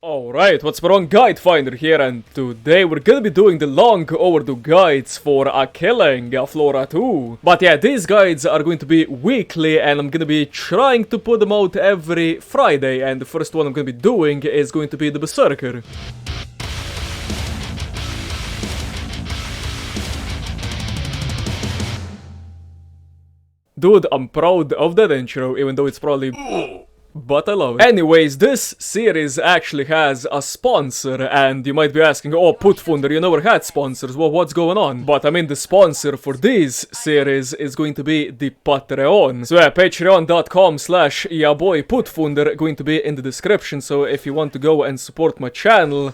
Alright, what's wrong, Guide Finder here, and today we're gonna be doing the long overdue guides for killing Flora 2. But yeah, these guides are going to be weekly and I'm gonna be trying to put them out every Friday, and the first one I'm gonna be doing is going to be the Berserker. Dude, I'm proud of that intro, even though it's probably... but I love it. Anyways, this series actually has a sponsor, and you might be asking, oh, Putfunder, you never had sponsors, well, what's going on? But I mean, the sponsor for this series is going to be the Patreon. So yeah, patreon.com/yaboyputfunder going to be in the description, so if you want to go and support my channel,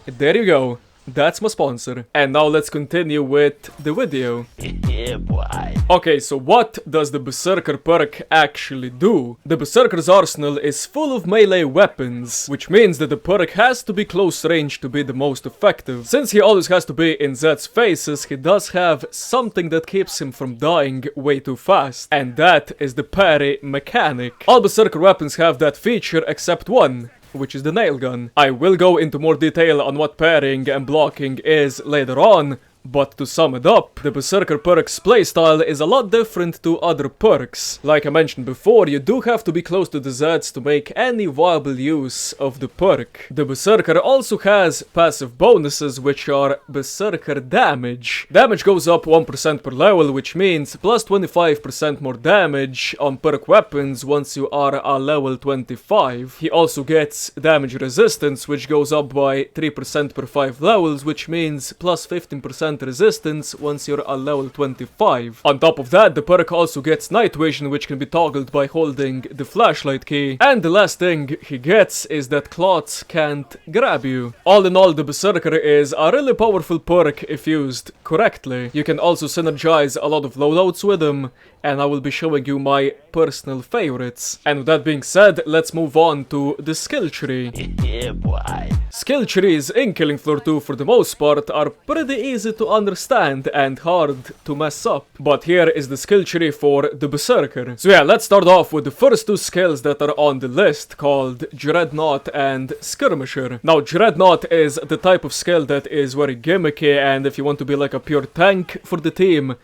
there you go. That's my sponsor. And now let's continue with the video. Yeah, boy. Okay, so what does the Berserker perk actually do? The Berserker's arsenal is full of melee weapons, which means that the perk has to be close range to be the most effective. Since he always has to be in Zed's faces, he does have something that keeps him from dying way too fast, and that is the parry mechanic. All Berserker weapons have that feature except one, which is the nail gun. I will go into more detail on what parrying and blocking is later on, but to sum it up, the Berserker perk's playstyle is a lot different to other perks. Like I mentioned before, you do have to be close to the Zeds to make any viable use of the perk. The Berserker also has passive bonuses, which are Berserker damage. Damage goes up 1% per level, which means plus 25% more damage on perk weapons once you are a level 25. He also gets damage resistance, which goes up by 3% per 5 levels, which means plus 15% resistance once you're a level 25. On top of that, the perk also gets night vision, which can be toggled by holding the flashlight key. And the last thing he gets is that clots can't grab you. All in all, the Berserker is a really powerful perk if used correctly. You can also synergize a lot of loadouts with him, and I will be showing you my personal favorites. And with that being said, let's move on to the skill tree. Yeah, boy. Skill trees in Killing Floor 2 for the most part are pretty easy to understand and hard to mess up. But here is the skill tree for the Berserker. So yeah, let's start off with the first two skills that are on the list, called Dreadnought and Skirmisher. Now, Dreadnought is the type of skill that is very gimmicky, and if you want to be like a pure tank for the team,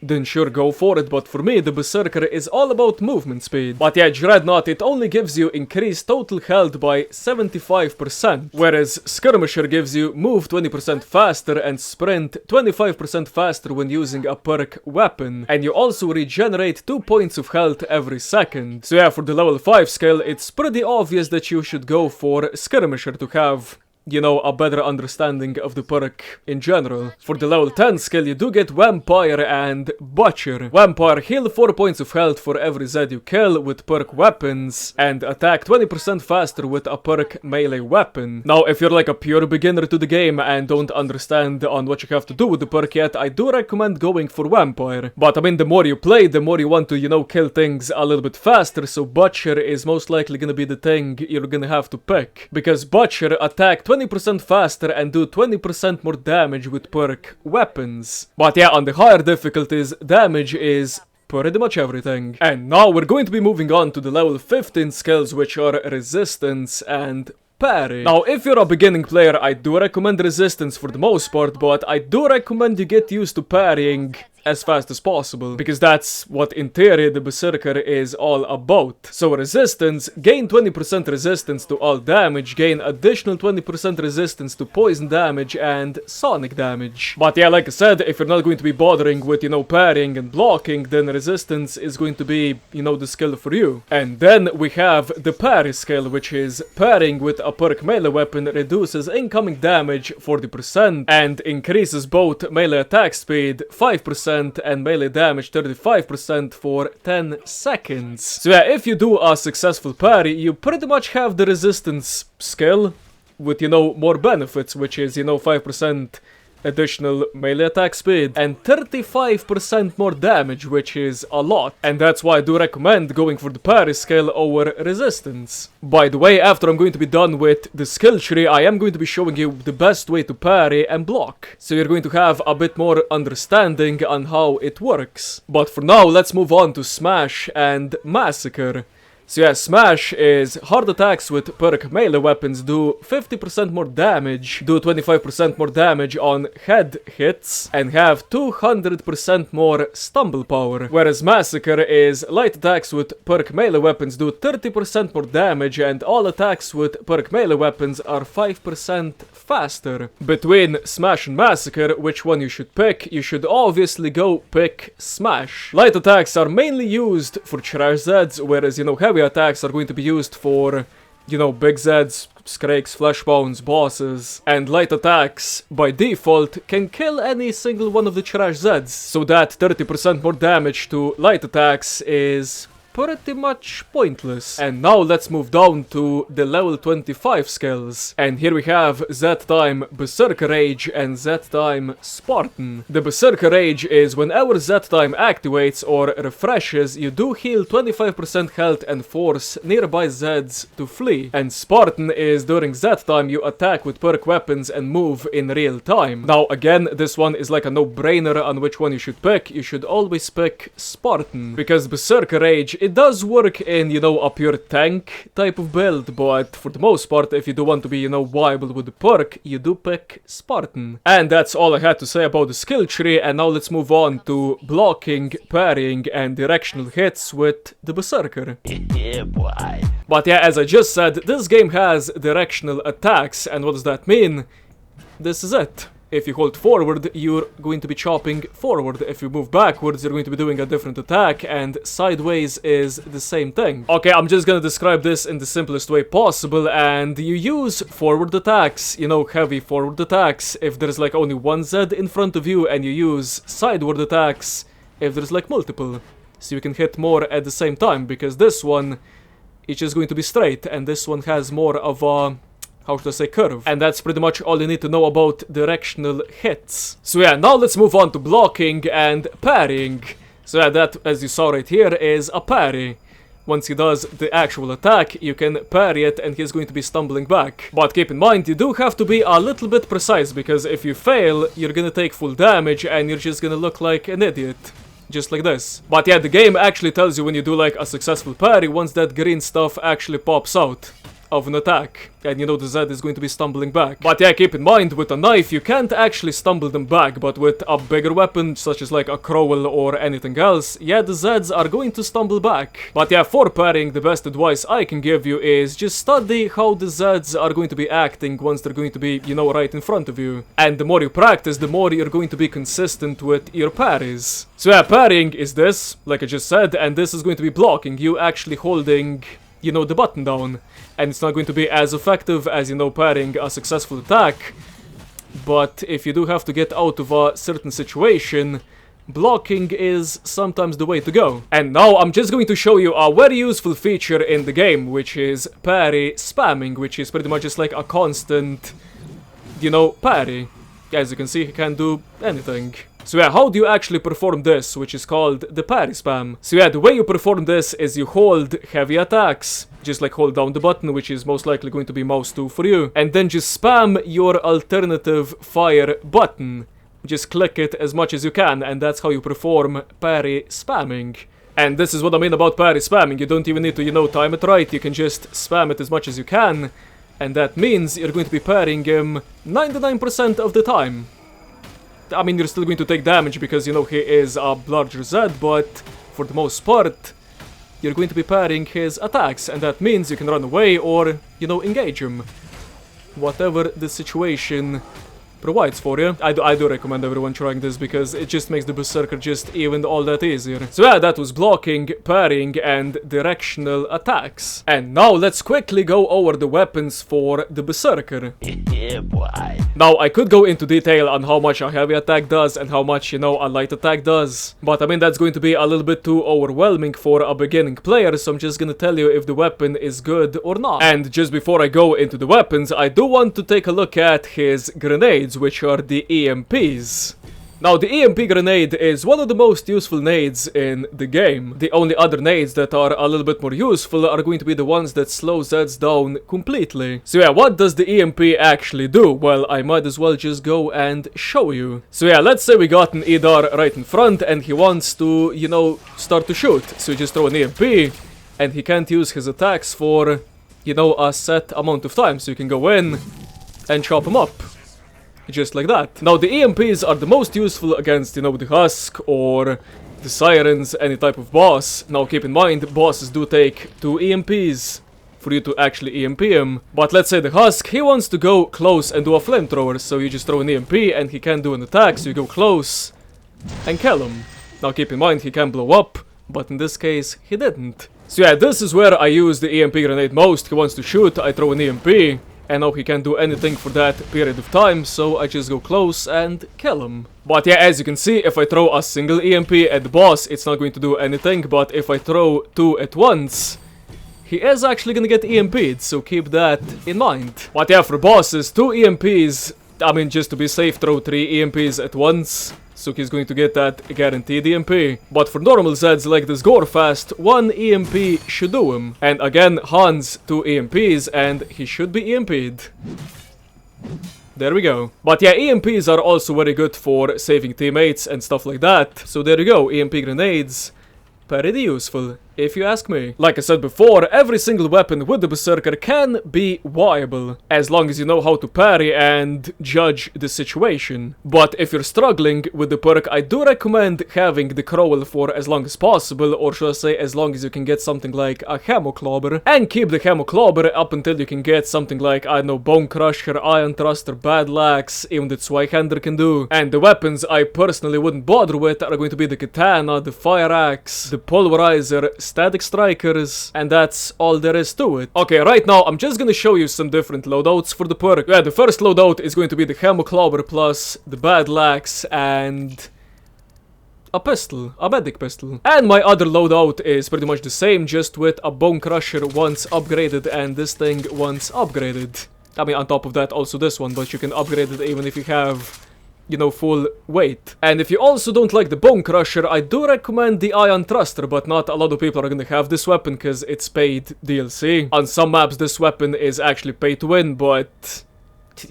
then sure, go for it, but for me, the Berserker is all about movement speed. But yeah, Dreadnought, it only gives you increased total health by 75%, whereas Skirmisher gives you move 20% faster and sprint 25% faster when using a perk weapon, and you also regenerate 2 points of health every second. So yeah, for the level 5 skill, it's pretty obvious that you should go for Skirmisher to have, you know, a better understanding of the perk in general. For the level 10 skill, you do get Vampire and Butcher. Vampire heal 4 points of health for every Zed you kill with perk weapons, and attack 20% faster with a perk melee weapon. Now, if you're like a pure beginner to the game and don't understand on what you have to do with the perk yet, I do recommend going for Vampire. But I mean, the more you play, the more you want to, you know, kill things a little bit faster, so Butcher is most likely gonna be the thing you're gonna have to pick. Because Butcher attack 20% faster and do 20% more damage with perk weapons. But yeah, on the higher difficulties, damage is pretty much everything. And now we're going to be moving on to the level 15 skills, which are Resistance and Parry. Now, if you're a beginning player, I do recommend Resistance for the most part, but I do recommend you get used to parrying as fast as possible, because that's what in theory the Berserker is all about. So Resistance, gain 20% resistance to all damage, gain additional 20% resistance to poison damage and sonic damage. But yeah, like I said, if you're not going to be bothering with, you know, parrying and blocking, then Resistance is going to be, you know, the skill for you. And then we have the Parry skill, which is parrying with a perk melee weapon reduces incoming damage 40% and increases both melee attack speed 5% and melee damage 35% for 10 seconds. So yeah, if you do a successful parry, you pretty much have the Resistance skill with, you know, more benefits, which is, you know, 5% additional melee attack speed and 35% more damage, which is a lot. And that's why I do recommend going for the parry skill over Resistance. By the way, after I'm going to be done with the skill tree, I am going to be showing you the best way to parry and block, so you're going to have a bit more understanding on how it works. But for now, let's move on to Smash and Massacre. So yeah, Smash is hard attacks with perk melee weapons do 50% more damage, do 25% more damage on head hits, and have 200% more stumble power. Whereas Massacre is light attacks with perk melee weapons do 30% more damage, and all attacks with perk melee weapons are 5% faster. Between Smash and Massacre, which one you should pick? You should obviously go pick Smash. Light attacks are mainly used for trash Zeds, whereas, you know, heavy attacks are going to be used for, you know, big Zeds, Skrakes, Fleshbones, bosses. And light attacks, by default, can kill any single one of the trash Zeds. So that 30% more damage to light attacks is pretty much pointless. And now let's move down to the level 25 skills. And here we have Z-Time Berserker Rage and Z-Time Spartan. The Berserker Rage is whenever Z-Time activates or refreshes, you do heal 25% health and force nearby Zeds to flee. And Spartan is during Z-Time you attack with perk weapons and move in real time. Now again, this one is like a no-brainer on which one you should pick. You should always pick Spartan, because Berserker Rage, it does work in, you know, a pure tank type of build, but for the most part, if you do want to be, you know, viable with the perk, you do pick Spartan. And that's all I had to say about the skill tree, and now let's move on to blocking, parrying, and directional hits with the Berserker. Yeah, boy. But yeah, as I just said, this game has directional attacks, and what does that mean? This is it. If you hold forward, you're going to be chopping forward. If you move backwards, you're going to be doing a different attack, and sideways is the same thing. Okay, I'm just gonna describe this in the simplest way possible, and you use forward attacks, you know, heavy forward attacks, if there's like only one Z in front of you, and you use sideward attacks if there's like multiple. So you can hit more at the same time, because this one is just going to be straight, and this one has more of a, how should I say, curve. And that's pretty much all you need to know about directional hits. So yeah, now let's move on to blocking and parrying. So yeah, that, as you saw right here, is a parry. Once he does the actual attack, you can parry it and he's going to be stumbling back. But keep in mind, you do have to be a little bit precise, because if you fail, you're gonna take full damage and you're just gonna look like an idiot. Just like this. But yeah, the game actually tells you when you do like a successful parry, once that green stuff actually pops out of an attack, and you know the Zed is going to be stumbling back. But yeah, keep in mind, with a knife you can't actually stumble them back, but with a bigger weapon such as like a Crowell or anything else, yeah, the Zeds are going to stumble back. But yeah, for parrying, the best advice I can give you is just study how the Zeds are going to be acting once they're going to be, you know, right in front of you. And the more you practice, the more you're going to be consistent with your parries. So yeah, parrying is this, like I just said, and this is going to be blocking, you actually holding, you know, the button down. And it's not going to be as effective as, you know, parrying a successful attack. But if you do have to get out of a certain situation, blocking is sometimes the way to go. And now I'm just going to show you a very useful feature in the game, which is parry spamming, which is pretty much just like a constant, you know, parry. As you can see, he can do anything. So yeah, how do you actually perform this, which is called the parry spam? So yeah, the way you perform this is you hold heavy attacks, just like hold down the button, which is most likely going to be mouse 2 for you, and then just spam your alternative fire button. Just click it as much as you can, and that's how you perform parry spamming. And this is what I mean about parry spamming. You don't even need to, you know, time it right, you can just spam it as much as you can, and that means you're going to be parrying him 99% of the time. I mean, you're still going to take damage because, you know, he is a larger Zed, but for the most part, you're going to be parrying his attacks, and that means you can run away or, you know, engage him. Whatever the situation provides for you. I do recommend everyone trying this, because it just makes the Berserker just even all that easier. So yeah, that was blocking, parrying, and directional attacks. And now let's quickly go over the weapons for the Berserker. Yeah, boy. Now, I could go into detail on how much a heavy attack does and how much, you know, a light attack does. But I mean, that's going to be a little bit too overwhelming for a beginning player, so I'm just gonna tell you if the weapon is good or not. And just before I go into the weapons, I do want to take a look at his grenades, which are the EMPs. Now, the EMP grenade is one of the most useful nades in the game. The only other nades that are a little bit more useful are going to be the ones that slow Zeds down completely. So yeah, what does the EMP actually do? Well, I might as well just go and show you. So yeah, let's say we got an Idar right in front and he wants to, you know, start to shoot. So you just throw an EMP, and he can't use his attacks for, you know, a set amount of time, so you can go in and chop him up. Just like that. Now the EMPs are the most useful against, you know, the Husk or the Sirens, any type of boss. Now keep in mind, bosses do take 2 EMPs for you to actually EMP him. But let's say the Husk, he wants to go close and do a flamethrower, so you just throw an EMP and he can't do an attack, so you go close and kill him. Now keep in mind, he can blow up, but in this case, he didn't. So yeah, this is where I use the EMP grenade most. He wants to shoot, I throw an EMP. And now he can't do anything for that period of time, so I just go close and kill him. But yeah, as you can see, if I throw a single EMP at the boss, it's not going to do anything. But if I throw 2 at once, he is actually gonna get EMP'd, so keep that in mind. But yeah, for bosses, 2 EMPs, I mean, just to be safe, throw 3 EMPs at once. So he's going to get that guaranteed EMP. But for normal Zeds like this Gorefast, 1 EMP should do him. And again, Hans 2 EMPs and he should be EMP'd. There we go. But yeah, EMPs are also very good for saving teammates and stuff like that. So there you go, EMP grenades. Pretty useful, if you ask me. Like I said before, every single weapon with the Berserker can be viable, as long as you know how to parry and judge the situation. But if you're struggling with the perk, I do recommend having the Crowel for as long as possible, or should I say as long as you can get something like a Hemoclobber, and keep the Hemoclobber up until you can get something like, I don't know, Bone Crusher, Iron Thruster, Battle Axe, even the Zweihander can do. And the weapons I personally wouldn't bother with are going to be the Katana, the Fire Axe, the Pulverizer, Static Strikers, and that's all there is to it. Okay, right now I'm just gonna show you some different loadouts for the perk. Yeah, the first loadout is going to be the Hemoclobber plus the Battle Axe and a pistol, a medic pistol. And my other loadout is pretty much the same, just with a Bone Crusher once upgraded and this thing once upgraded. I mean, on top of that also this one, but you can upgrade it even if you have, you know, full weight. And if you also don't like the Bone Crusher, I do recommend the Iron Thruster, but not a lot of people are gonna have this weapon because it's paid DLC. On some maps this weapon is actually pay to win, but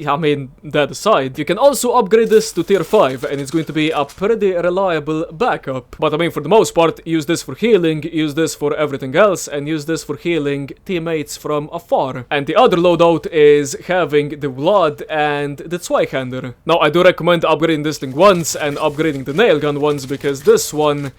I mean, that aside, you can also upgrade this to tier 5 and it's going to be a pretty reliable backup. But I mean, for the most part, use this for healing, use this for everything else, and use this for healing teammates from afar. And the other loadout is having the Blood and the Zweihander. Now, I do recommend upgrading this thing once and upgrading the nail gun once, because this one,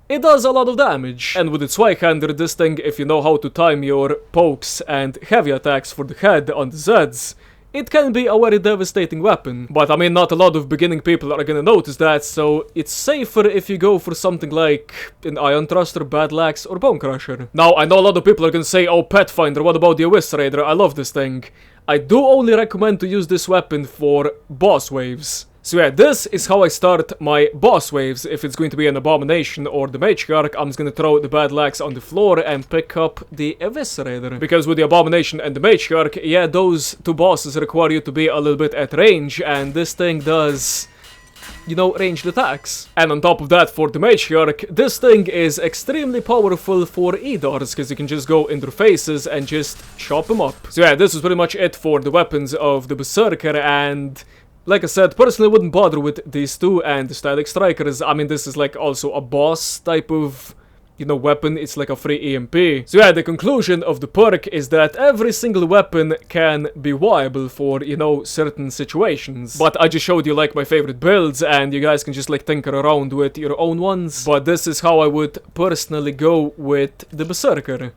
it does a lot of damage. And with the Zweihander, this thing, if you know how to time your pokes and heavy attacks for the head on the Zeds, it can be a very devastating weapon. But I mean, not a lot of beginning people are gonna notice that, so it's safer if you go for something like an Iron Thruster, Battle Axe, or Bone Crusher. Now, I know a lot of people are gonna say, oh, Pathfinder, what about the Eviscerator? I love this thing. I do only recommend to use this weapon for boss waves. So yeah, this is how I start my boss waves. If it's going to be an Abomination or the Matriarch, I'm just gonna throw the Battle Axe on the floor and pick up the Eviscerator. Because with the Abomination and the Matriarch, yeah, those 2 bosses require you to be a little bit at range, and this thing does, you know, ranged attacks. And on top of that, for the Matriarch, this thing is extremely powerful for Edars, because you can just go in their faces and just chop them up. So yeah, this is pretty much it for the weapons of the Berserker, and like I said, personally wouldn't bother with these 2 and the Static Strikers. I mean, this is like also a boss type of, you know, weapon. It's like a free EMP. So yeah, the conclusion of the perk is that every single weapon can be viable for, you know, certain situations. But I just showed you like my favorite builds, and you guys can just like tinker around with your own ones. But this is how I would personally go with the Berserker.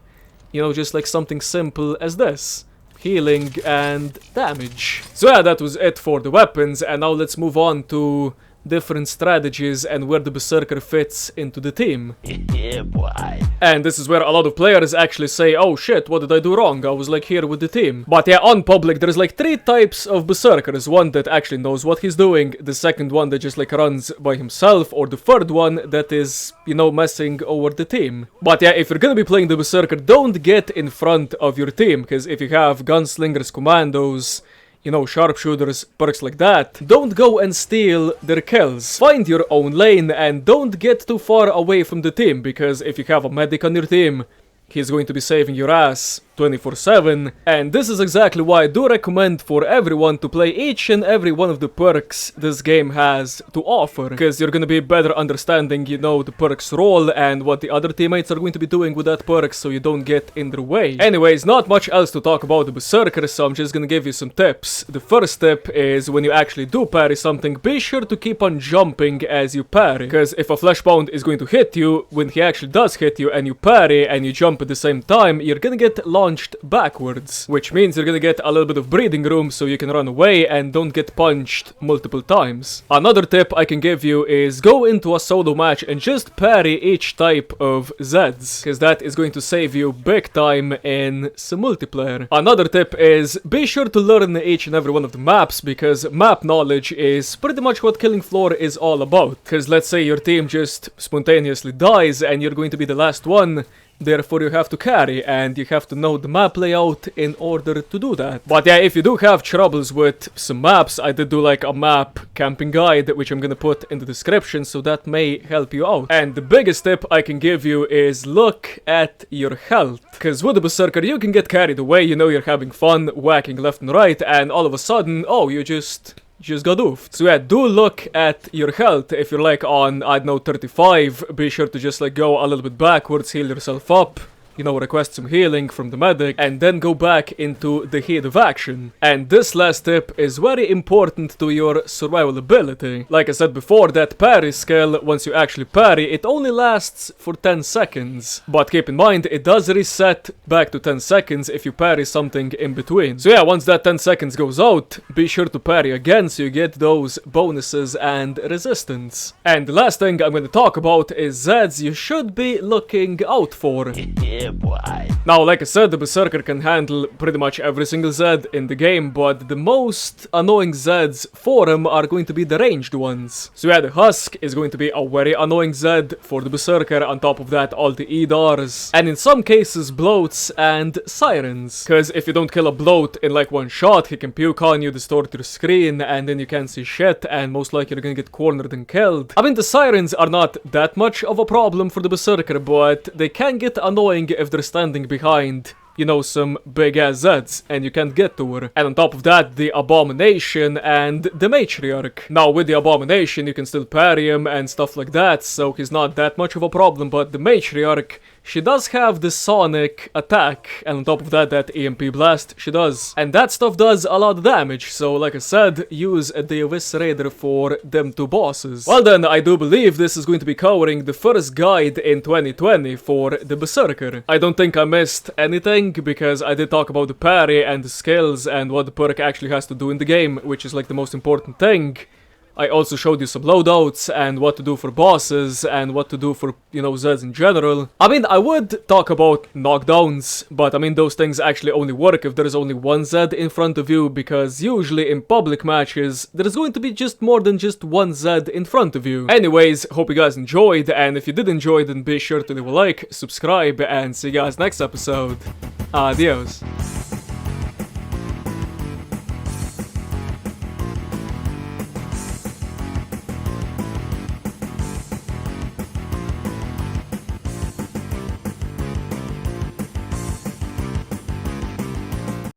You know, just like something simple as this. Healing and damage. So yeah, that was it for the weapons, and now let's move on to different strategies and where the Berserker fits into the team. Yeah, boy. And this is where a lot of players actually say, oh shit, what did I do wrong? I was like here with the team. But yeah, on public there's like 3 types of Berserkers. One that actually knows what he's doing, the second one that just like runs by himself, or the third one that is, you know, messing over the team. But yeah, if you're gonna be playing the Berserker, don't get in front of your team, because if you have gunslingers, commandos, you know, sharpshooters, perks like that, don't go and steal their kills. Find your own lane and don't get too far away from the team, because if you have a medic on your team, he's going to be saving your ass 24/7, and this is exactly why I do recommend for everyone to play each and every one of the perks this game has to offer, because you're gonna be better understanding, you know, the perk's role and what the other teammates are going to be doing with that perk, so you don't get in their way. Anyways, not much else to talk about the Berserker, so I'm just gonna give you some tips. The first tip is when you actually do parry something, be sure to keep on jumping as you parry, because if a Fleshbound is going to hit you, when he actually does hit you and you parry and you jump at the same time, you're gonna get launched backwards, which means you're gonna get a little bit of breathing room so you can run away and don't get punched multiple times. Another tip I can give you is go into a solo match and just parry each type of Zeds, because that is going to save you big time in some multiplayer. Another tip is be sure to learn each and every one of the maps, because map knowledge is pretty much what Killing Floor is all about. Because let's say your team just spontaneously dies and you're going to be the last one, therefore you have to carry, and you have to know the map layout in order to do that. But yeah, if you do have troubles with some maps, I did do like a map camping guide, which I'm gonna put in the description, so that may help you out. And the biggest tip I can give you is look at your health. Because with the Berserker, you can get carried away, you know, you're having fun, whacking left and right, and all of a sudden, oh, you just got oofed. So yeah, do look at your health. If you're like on, I don't know, 35, be sure to just like go a little bit backwards, heal yourself up, you know, request some healing from the medic, and then go back into the heat of action. And this last tip is very important to your survival ability. Like I said before, that parry skill, once you actually parry, it only lasts for 10 seconds. But keep in mind, it does reset back to 10 seconds if you parry something in between. So yeah, once that 10 seconds goes out, be sure to parry again so you get those bonuses and resistance. And the last thing I'm going to talk about is Zeds you should be looking out for. Now, like I said, the Berserker can handle pretty much every single Zed in the game, but the most annoying Zeds for him are going to be the ranged ones. So yeah, the Husk is going to be a very annoying Zed for the Berserker, on top of that all the Edars, and in some cases bloats and sirens. Because if you don't kill a bloat in like one shot, he can puke on you, distort your screen, and then you can't see shit, and most likely you're gonna get cornered and killed. I mean, the sirens are not that much of a problem for the Berserker, but they can get annoying if they're standing behind, you know, some big ass Zeds and you can't get to her. And on top of that, the Abomination and the Matriarch. Now with the Abomination you can still parry him and stuff like that, so he's not that much of a problem, but the Matriarch, she does have the Sonic attack, and on top of that, that EMP blast she does. And that stuff does a lot of damage, so like I said, use the Eviscerator for them two bosses. Well then, I do believe this is going to be covering the first guide in 2020 for the Berserker. I don't think I missed anything, because I did talk about the parry and the skills and what the perk actually has to do in the game, which is like the most important thing. I also showed you some loadouts and what to do for bosses and what to do for, you know, Zeds in general. I mean, I would talk about knockdowns, but I mean, those things actually only work if there is only one Zed in front of you, because usually in public matches, there is going to be just more than just one Zed in front of you. Anyways, hope you guys enjoyed, and if you did enjoy, then be sure to leave a like, subscribe, and see you guys next episode. Adios.